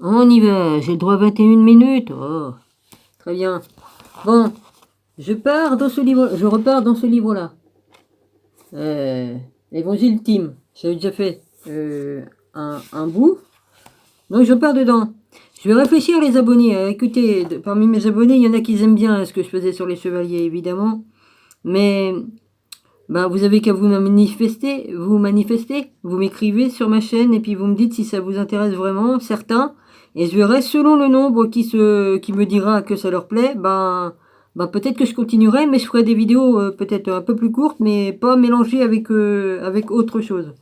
On y va, j'ai le droit à 21 minutes. Oh, très bien. Bon, je repars dans ce livre-là. Évangile Tim. J'avais déjà fait un bout. Donc je pars dedans. Je vais réfléchir les abonnés. Écoutez, parmi mes abonnés, il y en a qui aiment bien ce que je faisais sur les chevaliers, évidemment. Mais bah, vous avez qu'à vous m'écrivez sur ma chaîne et puis vous me dites si ça vous intéresse vraiment, certains. Et je verrai selon le nombre qui me dira que ça leur plaît, ben peut-être que je continuerai, mais je ferai des vidéos peut-être un peu plus courtes, mais pas mélangées avec autre chose.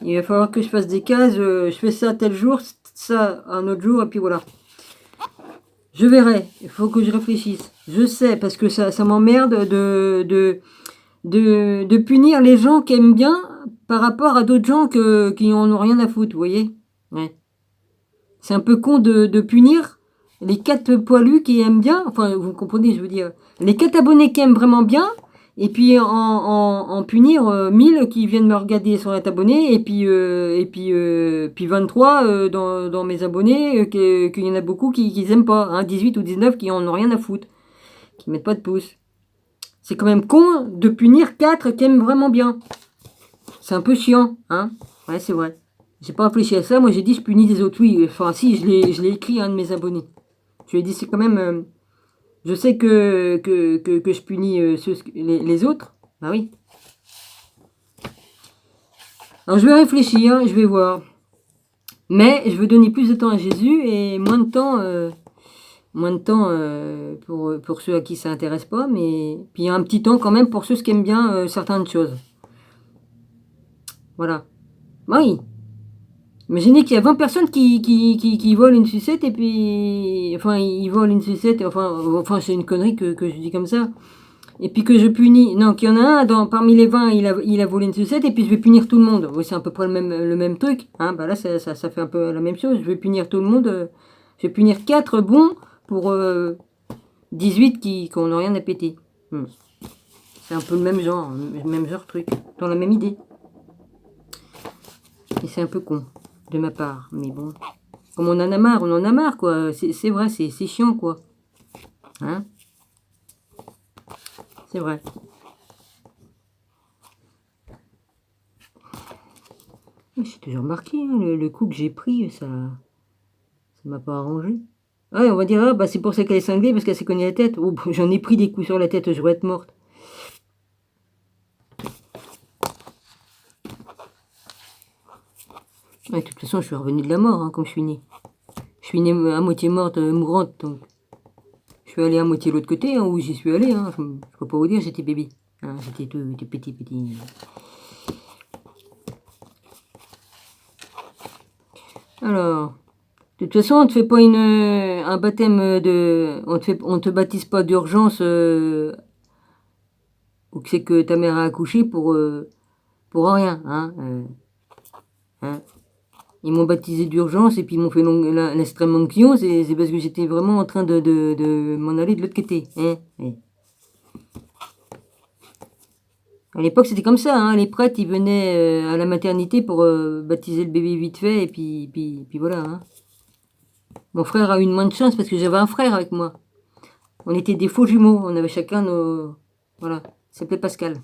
Il va falloir que je fasse des cases, je fais ça tel jour, ça un autre jour, et puis voilà. Je verrai, il faut que je réfléchisse. Je sais, parce que ça m'emmerde de punir les gens qui aiment bien par rapport à d'autres gens qui en ont rien à foutre, vous voyez. Ouais. C'est un peu con de punir les 4 poilus qui aiment bien, enfin vous comprenez, je veux dire, les 4 abonnés qui aiment vraiment bien, et puis en punir 1000 qui viennent me regarder sans être abonnés, puis 23 dans mes abonnés, qu'il y en a beaucoup qui aiment pas, hein, 18 ou 19 qui en ont rien à foutre, qui mettent pas de pouce. C'est quand même con de punir 4 qui aiment vraiment bien. C'est un peu chiant, hein. Ouais, c'est vrai. J'ai pas réfléchi à ça. Moi, j'ai dit je punis les autres. Oui, enfin, si, je l'ai écrit à un de mes abonnés. Je lui ai dit, c'est quand même. Je sais que je punis les autres. Bah oui. Alors, je vais réfléchir, je vais voir. Mais je veux donner plus de temps à Jésus et moins de temps. Pour ceux à qui ça intéresse pas. Mais puis un petit temps quand même pour ceux qui aiment bien certaines choses. Voilà. Bah oui. Imaginez qu'il y a 20 personnes qui volent une sucette et puis... Enfin, ils volent une sucette, enfin c'est une connerie que je dis comme ça. Et puis que je punis... Non, qu'il y en a un, parmi les 20, il a volé une sucette et puis je vais punir tout le monde. Oui, c'est à peu près le même truc. Hein, bah là, ça fait un peu la même chose. Je vais punir tout le monde. Je vais punir 4 bons pour 18 qui n'ont rien à péter. C'est un peu le même genre truc. Dans la même idée. Et c'est un peu con de ma part, mais bon. Comme on en a marre, quoi. C'est vrai, c'est chiant, quoi. Hein? C'est vrai. J'ai toujours remarqué, hein, le coup que j'ai pris, ça m'a pas arrangé. Ah, on va dire, ah, bah c'est pour ça qu'elle est cinglée, parce qu'elle s'est cognée la tête. Oh, j'en ai pris des coups sur la tête, je vais être morte. Ouais, de toute façon, je suis revenue de la mort, hein, comme je suis née. Je suis née à moitié morte, mourante, donc... Je suis allée à moitié de l'autre côté, hein, où j'y suis allée, hein. Je peux pas vous dire, j'étais bébé. Hein, j'étais tout petit. Alors, de toute façon, on te fait pas un baptême de... On te baptise pas d'urgence ou que c'est que ta mère a accouché pour rien. Hein, hein. Ils m'ont baptisé d'urgence et puis ils m'ont fait l'extrême onction. C'est parce que j'étais vraiment en train de m'en aller de l'autre côté. Hein, hein. À l'époque, c'était comme ça. Hein, les prêtres, ils venaient à la maternité pour baptiser le bébé vite fait et puis voilà. Hein. Mon frère a eu moins de chance parce que j'avais un frère avec moi. On était des faux jumeaux. On avait chacun nos... Voilà. Il s'appelait Pascal.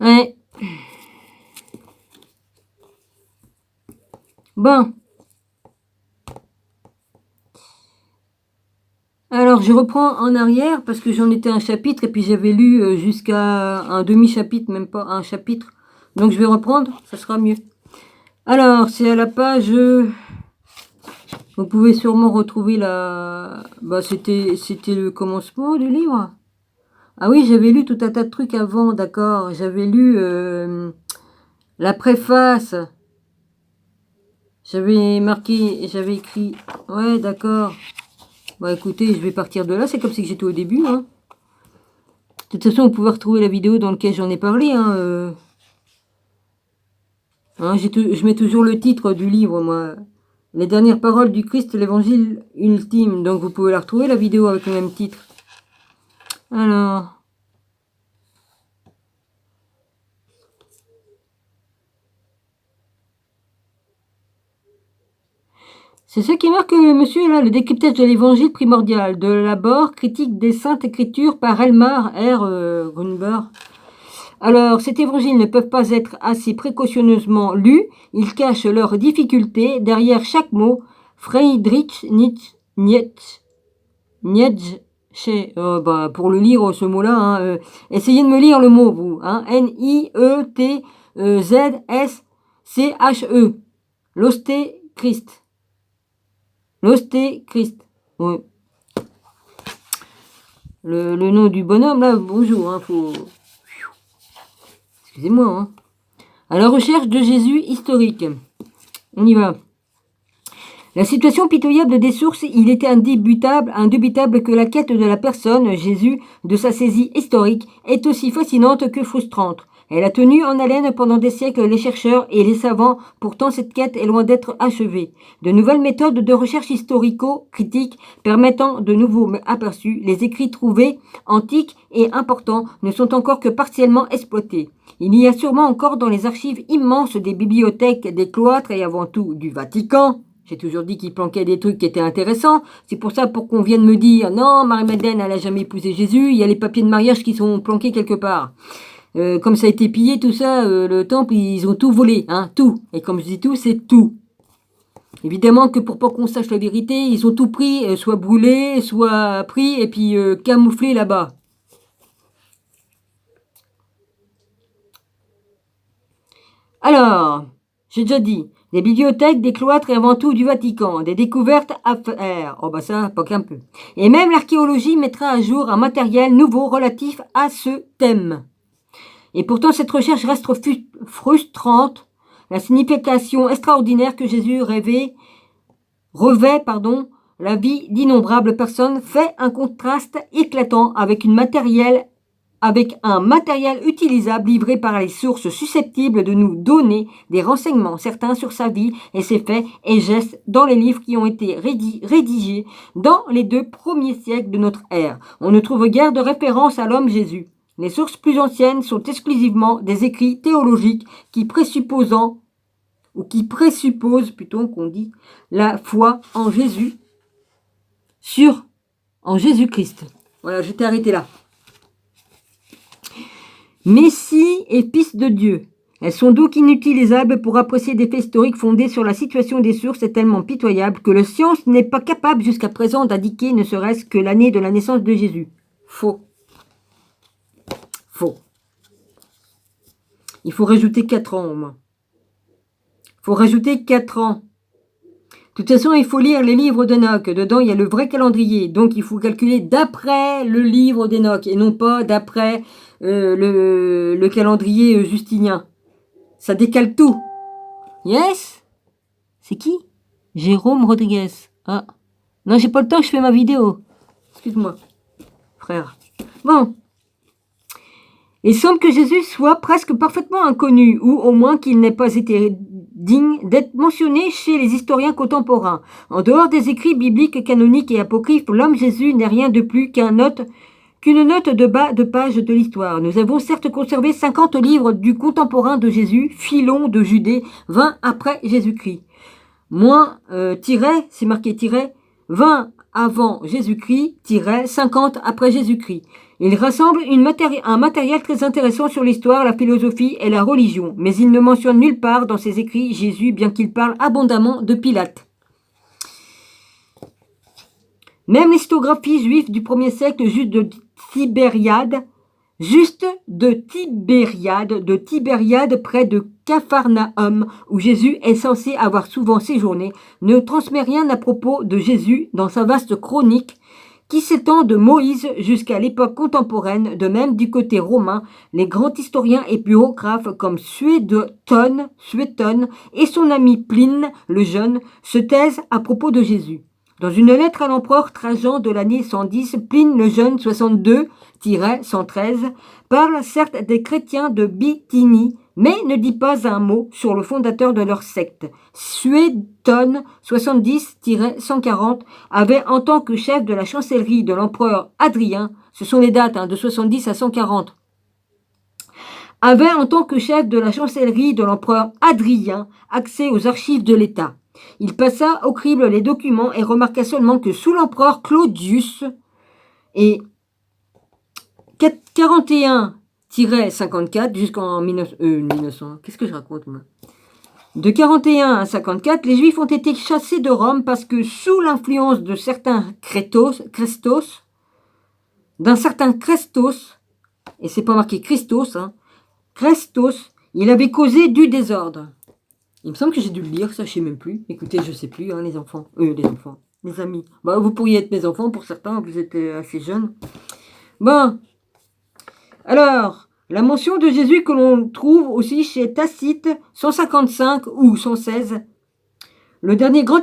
Ouais. Bon. Alors, je reprends en arrière parce que j'en étais un chapitre et puis j'avais lu jusqu'à un demi-chapitre, même pas un chapitre. Donc, je vais reprendre, ça sera mieux. Alors, c'est à la page... vous pouvez sûrement retrouver la... Bah, c'était le commencement du livre. Ah oui, j'avais lu tout un tas de trucs avant, d'accord. J'avais lu la préface. J'avais marqué, j'avais écrit... Ouais, d'accord. Bah écoutez, je vais partir de là, c'est comme si j'étais au début. Hein. De toute façon, vous pouvez retrouver la vidéo dans laquelle j'en ai parlé. Hein, hein, je mets toujours le titre du livre, moi. Les dernières paroles du Christ, l'évangile ultime. Donc vous pouvez la retrouver, la vidéo avec le même titre. Alors... C'est ce qui marque monsieur là, le décryptage de l'évangile primordial, de l'abord, critique des saintes écritures par Elmar R. Grunberg. Alors, cet évangile ne peut pas être assez précautionneusement lu, il cache leurs difficultés derrière chaque mot. Friedrich Nietzsche, pour le lire ce mot-là, hein, essayez de me lire le mot, vous, hein, Nietzsche, l'osté Christ. L'osté Christ. Oui. Le nom du bonhomme, là, bonjour, hein, faut... Excusez-moi, hein. À la recherche de Jésus historique. On y va. La situation pitoyable des sources, il était indubitable que la quête de la personne, Jésus, de sa saisie historique, est aussi fascinante que frustrante. Elle a tenu en haleine pendant des siècles les chercheurs et les savants, pourtant cette quête est loin d'être achevée. De nouvelles méthodes de recherche historico-critique permettant de nouveaux aperçus, les écrits trouvés, antiques et importants, ne sont encore que partiellement exploités. Il y a sûrement encore dans les archives immenses des bibliothèques, des cloîtres et avant tout du Vatican. J'ai toujours dit qu'il planquait des trucs qui étaient intéressants. C'est pour ça pour qu'on vienne me dire non, Marie-Madeleine, elle a jamais épousé Jésus. Il y a les papiers de mariage qui sont planqués quelque part. Comme ça a été pillé, tout ça, le temple, ils ont tout volé, hein, tout. Et comme je dis tout, c'est tout. Évidemment que pour pas qu'on sache la vérité, ils ont tout pris, soit brûlé, soit pris et puis camouflé là-bas. Alors, j'ai déjà dit, des bibliothèques, des cloîtres et avant tout du Vatican, des découvertes à faire. Oh bah ça, pas qu'un peu. Et même l'archéologie mettra à jour un matériel nouveau relatif à ce thème. Et pourtant, cette recherche reste frustrante. La signification extraordinaire que Jésus revêt, la vie d'innombrables personnes fait un contraste éclatant avec un matériel utilisable livré par les sources susceptibles de nous donner des renseignements certains sur sa vie et ses faits et gestes dans les livres qui ont été rédigés dans les 2 premiers siècles de notre ère. On ne trouve guère de référence à l'homme Jésus. Les sources plus anciennes sont exclusivement des écrits théologiques qui présupposent qu'on dit la foi en Jésus en Jésus-Christ. Voilà, je t'ai arrêté là. Messie et fils de Dieu. Elles sont donc inutilisables pour apprécier des faits historiques fondés sur la situation des sources est tellement pitoyable que la science n'est pas capable jusqu'à présent d'indiquer ne serait-ce que l'année de la naissance de Jésus. Faux. Il faut rajouter 4 ans au moins. Il faut rajouter 4 ans. De toute façon, il faut lire les livres d'Enoch. Dedans, il y a le vrai calendrier. Donc, il faut calculer d'après le livre d'Enoch et non pas d'après le calendrier justinien. Ça décale tout. Yes? C'est qui? Jérôme Rodriguez. Ah. Non, j'ai pas le temps, je fais ma vidéo. Excuse-moi, frère. Bon. Il semble que Jésus soit presque parfaitement inconnu, ou au moins qu'il n'ait pas été digne d'être mentionné chez les historiens contemporains. En dehors des écrits bibliques canoniques et apocryphes, l'homme Jésus n'est rien de plus qu'une note de bas de page de l'histoire. Nous avons certes conservé 50 livres du contemporain de Jésus, Philon de Judée, 20 après Jésus-Christ. C'est marqué 20 avant Jésus-Christ, 50 après Jésus-Christ. Il rassemble un matériel très intéressant sur l'histoire, la philosophie et la religion, mais il ne mentionne nulle part dans ses écrits Jésus, bien qu'il parle abondamment de Pilate. Même l'histographie juive du 1er siècle, juste de Tibériade près de Capharnaüm, où Jésus est censé avoir souvent séjourné, ne transmet rien à propos de Jésus dans sa vaste chronique qui s'étend de Moïse jusqu'à l'époque contemporaine. De même, du côté romain, les grands historiens et biographes comme Suétone et son ami Pline le Jeune se taisent à propos de Jésus. Dans une lettre à l'empereur Trajan de l'année 110, Pline le Jeune 62-113 parle certes des chrétiens de Bithynie, mais ne dit pas un mot sur le fondateur de leur secte. Suétone 70-140 avait en tant que chef de la chancellerie de l'empereur Adrien, ce sont les dates de 70 à 140, avait en tant que chef de la chancellerie de l'empereur Adrien accès aux archives de l'État. Il passa au crible les documents et remarqua seulement que sous l'empereur Claudius et 41-54 jusqu'en 1900, qu'est-ce que je raconte moi? De 41 à 54, les Juifs ont été chassés de Rome parce que sous l'influence de certains d'un certain Chrestos, et c'est pas marqué Christos, hein, Chrestos, il avait causé du désordre. Il me semble que j'ai dû le lire, ça je sais même plus. Écoutez, je sais plus, hein, les enfants, les amis. Bah, vous pourriez être mes enfants pour certains, vous êtes assez jeunes. Bon, alors, la mention de Jésus que l'on trouve aussi chez Tacite, 155 ou 116, le dernier grand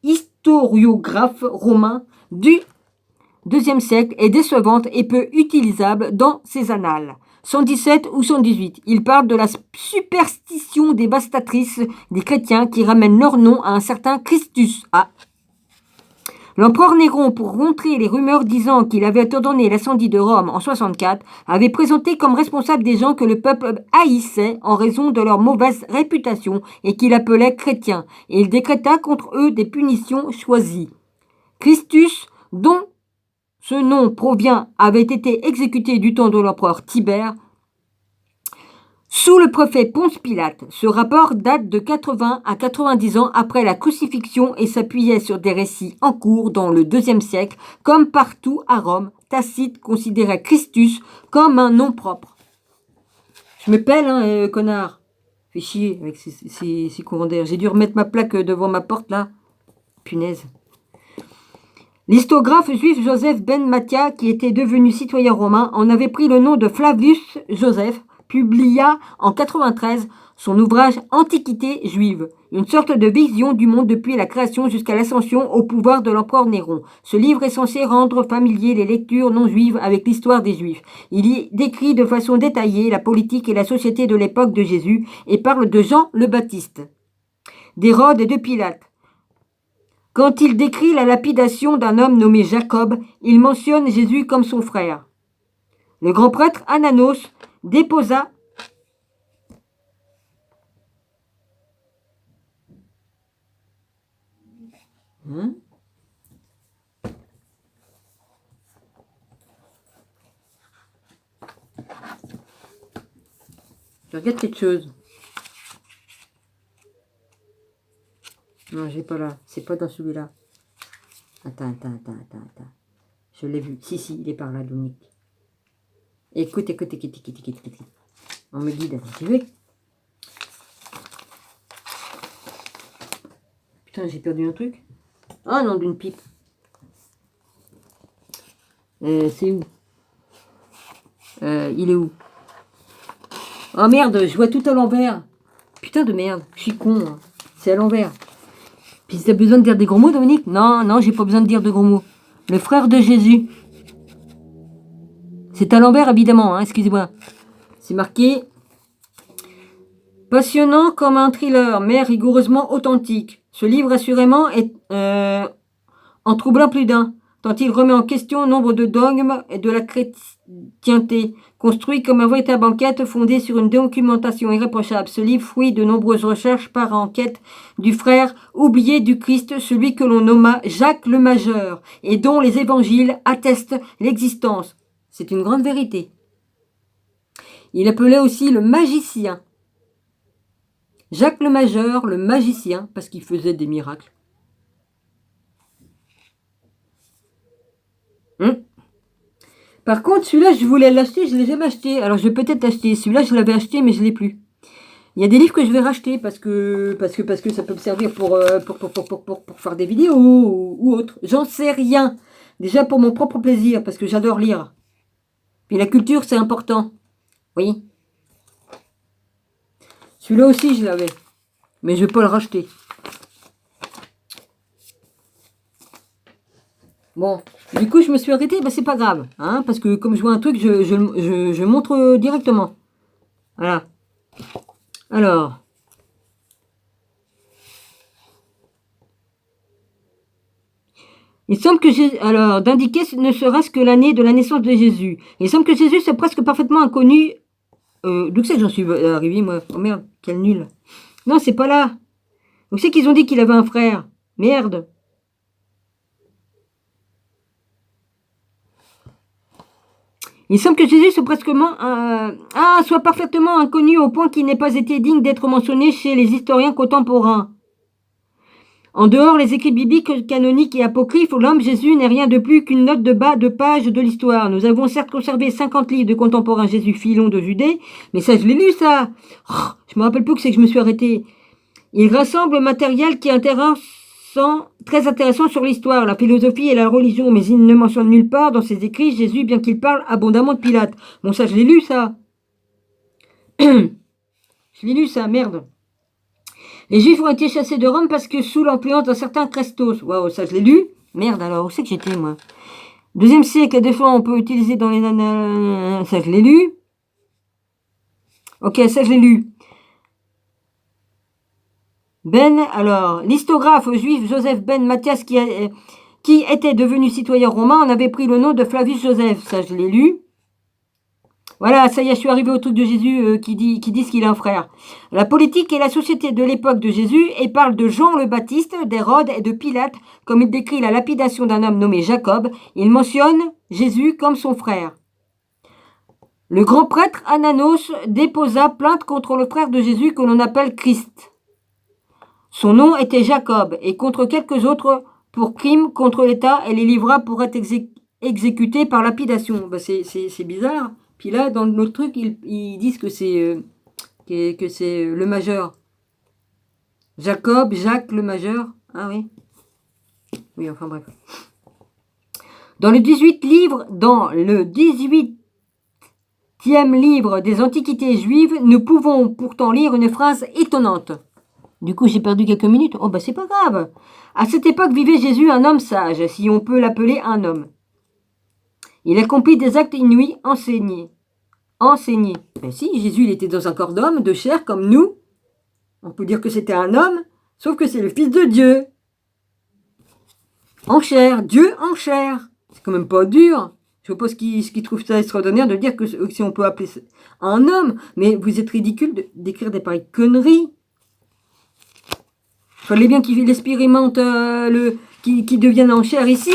historiographe romain du IIe siècle, est décevante et peu utilisable dans ses annales. 117 ou 118, il parle de la superstition dévastatrice des chrétiens qui ramènent leur nom à un certain Christus. Ah. L'empereur Néron, pour contrer les rumeurs disant qu'il avait ordonné l'incendie de Rome en 64, avait présenté comme responsable des gens que le peuple haïssait en raison de leur mauvaise réputation et qu'il appelait chrétiens, et il décréta contre eux des punitions choisies. Christus, dont ce nom provient, avait été exécuté du temps de l'empereur Tibère sous le préfet Ponce Pilate. Ce rapport date de 80 à 90 ans après la crucifixion et s'appuyait sur des récits en cours dans le IIe siècle. Comme partout à Rome, Tacite considérait Christus comme un nom propre. Je me pèle, hein, connard. Fais chier avec ces courants d'air. J'ai dû remettre ma plaque devant ma porte, là. Punaise. L'historiographe juif Joseph ben Mathia, qui était devenu citoyen romain, en avait pris le nom de Flavius Joseph, publia en 93 son ouvrage Antiquité juive, une sorte de vision du monde depuis la création jusqu'à l'ascension au pouvoir de l'empereur Néron. Ce livre est censé rendre familier les lectures non juives avec l'histoire des Juifs. Il y décrit de façon détaillée la politique et la société de l'époque de Jésus et parle de Jean le Baptiste, d'Hérode et de Pilate. Quand il décrit la lapidation d'un homme nommé Jacob, il mentionne Jésus comme son frère. Le grand prêtre Ananos déposa Je regarde quelque chose. Non, j'ai pas là. C'est pas dans celui-là. Attends. Je l'ai vu. Si, il est par là, Dominique. Écoute. On me guide. Tu veux? Putain, j'ai perdu un truc. Ah non, d'une pipe. C'est où? Il est où? Oh merde, je vois tout à l'envers. Putain de merde, je suis con. Hein. C'est à l'envers. Puis si t'as besoin de dire des gros mots, Dominique? Non, j'ai pas besoin de dire de gros mots. Le frère de Jésus. C'est à l'envers, évidemment, hein, excusez-moi. C'est marqué passionnant comme un thriller, mais rigoureusement authentique. Ce livre, assurément, est en troublant plus d'un, tant il remet en question nombre de dogmes et de la chrétienté, construit comme un véritable enquête fondée sur une documentation irréprochable. Ce livre, fruit de nombreuses recherches par enquête du frère oublié du Christ, celui que l'on nomma Jacques le Majeur, et dont les évangiles attestent l'existence. C'est une grande vérité. Il appelait aussi le magicien. Jacques le Majeur, le magicien, parce qu'il faisait des miracles. Par contre, celui-là, je voulais l'acheter, je ne l'ai jamais acheté. Alors, je vais peut-être l'acheter. Celui-là, je l'avais acheté, mais je ne l'ai plus. Il y a des livres que je vais racheter parce que ça peut me servir pour faire des vidéos ou autre. J'en sais rien. Déjà pour mon propre plaisir, parce que j'adore lire. Puis la culture, c'est important. Oui. Celui-là aussi, je l'avais. Mais je ne vais pas le racheter. Bon, du coup, je me suis arrêtée, c'est pas grave, hein, parce que comme je vois un truc, je montre directement. Voilà. Alors. Il semble que d'indiquer ne serait-ce que l'année de la naissance de Jésus. Il semble que Jésus soit presque parfaitement inconnu. D'où c'est que j'en suis arrivé, moi? Oh merde, quel nul. Non, c'est pas là. Où c'est qu'ils ont dit qu'il avait un frère? Merde. Il semble que Jésus soit parfaitement inconnu au point qu'il n'ait pas été digne d'être mentionné chez les historiens contemporains. En dehors les écrits bibliques, canoniques et apocryphes, l'homme Jésus n'est rien de plus qu'une note de bas de page de l'histoire. Nous avons certes conservé 50 livres de contemporains Jésus Philon de Judée, mais ça je l'ai lu ça. Je me rappelle plus que c'est que je me suis arrêté. Il rassemble matériel qui est très intéressant sur l'histoire, la philosophie et la religion, mais il ne mentionne nulle part dans ses écrits Jésus, bien qu'il parle abondamment de Pilate. Bon, ça, je l'ai lu, ça. Je l'ai lu, ça, merde. Les Juifs ont été chassés de Rome parce que sous l'influence d'un certain Christos. Waouh, ça, je l'ai lu. Merde, alors, où c'est que j'étais, moi? Deuxième siècle, des fois, on peut utiliser dans les... Ça, je l'ai lu. Ok, ça, je l'ai lu. L'histographe juif Joseph Ben Matthias, qui était devenu citoyen romain, en avait pris le nom de Flavius Joseph. Ça, je l'ai lu. Voilà, ça y est, je suis arrivé au truc de Jésus qui disent qu'il a un frère. La politique et la société de l'époque de Jésus, et parle de Jean le Baptiste, d'Hérode et de Pilate, comme il décrit la lapidation d'un homme nommé Jacob. Il mentionne Jésus comme son frère. Le grand prêtre Ananos déposa plainte contre le frère de Jésus que l'on appelle Christ. Son nom était Jacob, et contre quelques autres pour crimes contre l'État, et les livra pour être exécutés par lapidation. Ben c'est bizarre. Puis là, dans notre truc, ils disent que c'est le majeur. Jacob, Jacques le majeur. Ah oui. Oui, enfin bref. Dans le 18e livre des Antiquités juives, nous pouvons pourtant lire une phrase étonnante. Du coup, j'ai perdu quelques minutes. Oh, bah, c'est pas grave. À cette époque vivait Jésus, un homme sage, si on peut l'appeler un homme. Il accomplit des actes inouïs, enseignés. Ben si, Jésus, il était dans un corps d'homme, de chair, comme nous. On peut dire que c'était un homme, sauf que c'est le Fils de Dieu. En chair, Dieu en chair. C'est quand même pas dur. Je sais pas ce qui trouve ça extraordinaire de dire que si on peut appeler un homme, mais vous êtes ridicule d'écrire des pareilles conneries. Fallait bien qu'il expérimente qui devienne en chair ici.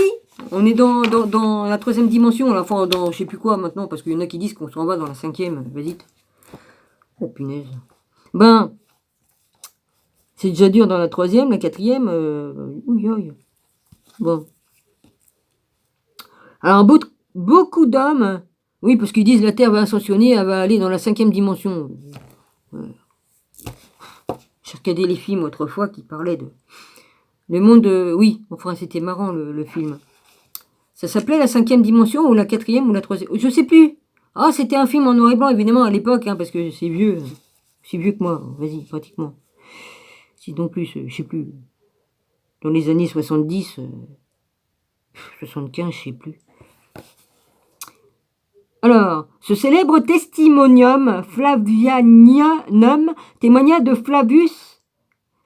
On est dans la 3e dimension, là. Enfin dans je sais plus quoi maintenant, parce qu'il y en a qui disent qu'on s'en va dans la 5e. Vas-y. Oh punaise. Ben, c'est déjà dur dans la 3e, la 4e. Ouille. Bon. Alors beaucoup d'hommes, oui, parce qu'ils disent la Terre va ascensionner, elle va aller dans la 5e dimension. Ouais. J'ai regardé les films autrefois qui parlaient de... Le monde de... Oui, enfin c'était marrant le film. Ça s'appelait la 5e dimension ou la 4e ou la 3e. Je sais plus. Ah, c'était un film en noir et blanc évidemment à l'époque, hein, parce que c'est vieux. C'est vieux que moi, vas-y, pratiquement. Sinon plus, je sais plus. Dans les années 70, 75, je sais plus. Alors, ce célèbre testimonium Flavianum témoigna de Flavius,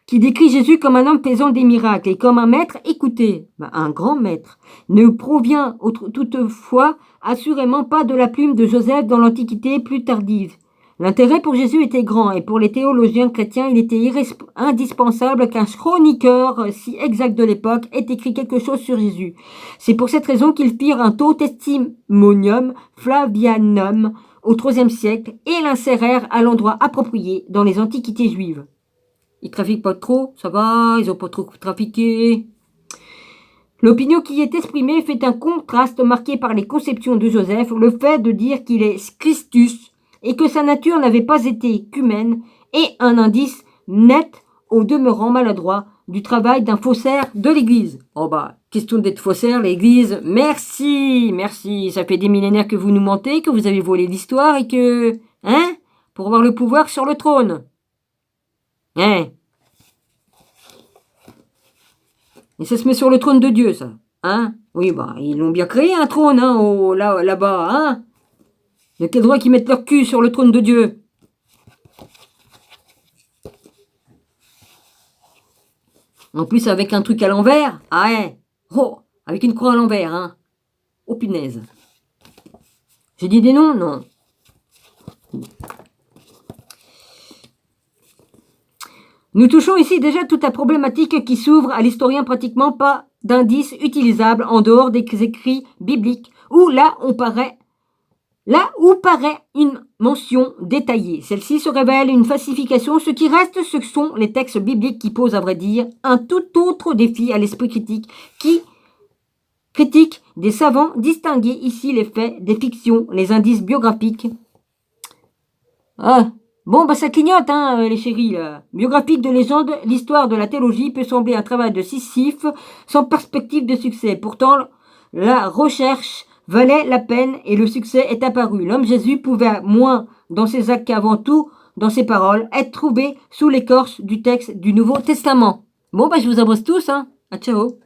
qui décrit Jésus comme un homme faisant des miracles et comme un maître, écoutez, un grand maître, ne provient toutefois assurément pas de la plume de Joseph dans l'Antiquité plus tardive. L'intérêt pour Jésus était grand et pour les théologiens chrétiens, il était indispensable qu'un chroniqueur si exact de l'époque ait écrit quelque chose sur Jésus. C'est pour cette raison qu'ils firent un taux testimonium Flavianum au IIIe siècle et l'insérèrent à l'endroit approprié dans les antiquités juives. Ils trafiquent pas trop, ça va, ils ont pas trop trafiqué. L'opinion qui est exprimée fait un contraste marqué par les conceptions de Joseph, le fait de dire qu'il est Christus, et que sa nature n'avait pas été qu'humaine, et un indice net, au demeurant maladroit, du travail d'un faussaire de l'Église. Oh bah, question d'être faussaire, l'Église, merci, ça fait des millénaires que vous nous mentez, que vous avez volé l'histoire, et que... Hein? Pour avoir le pouvoir sur le trône. Hein? Et ça se met sur le trône de Dieu, ça. Hein? Oui, bah, ils l'ont bien créé, un trône, hein, là-bas, hein? De quel droit qu'ils mettent leur cul sur le trône de Dieu? En plus, avec un truc à l'envers. Ah ouais. Oh, avec une croix à l'envers, hein. Oh punaise. J'ai dit des noms? Non. Nous touchons ici déjà toute la problématique qui s'ouvre à l'historien pratiquement pas d'indices utilisables en dehors des écrits bibliques, où là où paraît une mention détaillée. Celle-ci se révèle une falsification. Ce qui reste, ce sont les textes bibliques qui posent, à vrai dire, un tout autre défi à l'esprit critique, qui critique des savants, distinguer ici les faits des fictions, les indices biographiques. Ah, bon, bah ça clignote, hein, les chéris. Là. Biographique de légende, l'histoire de la théologie peut sembler un travail de Sisyphe sans perspective de succès. Pourtant, la recherche valait la peine et le succès est apparu. L'homme Jésus pouvait moins dans ses actes qu'avant tout dans ses paroles être trouvé sous l'écorce du texte du Nouveau Testament. Bon, bah je vous embrasse tous, hein. À ciao.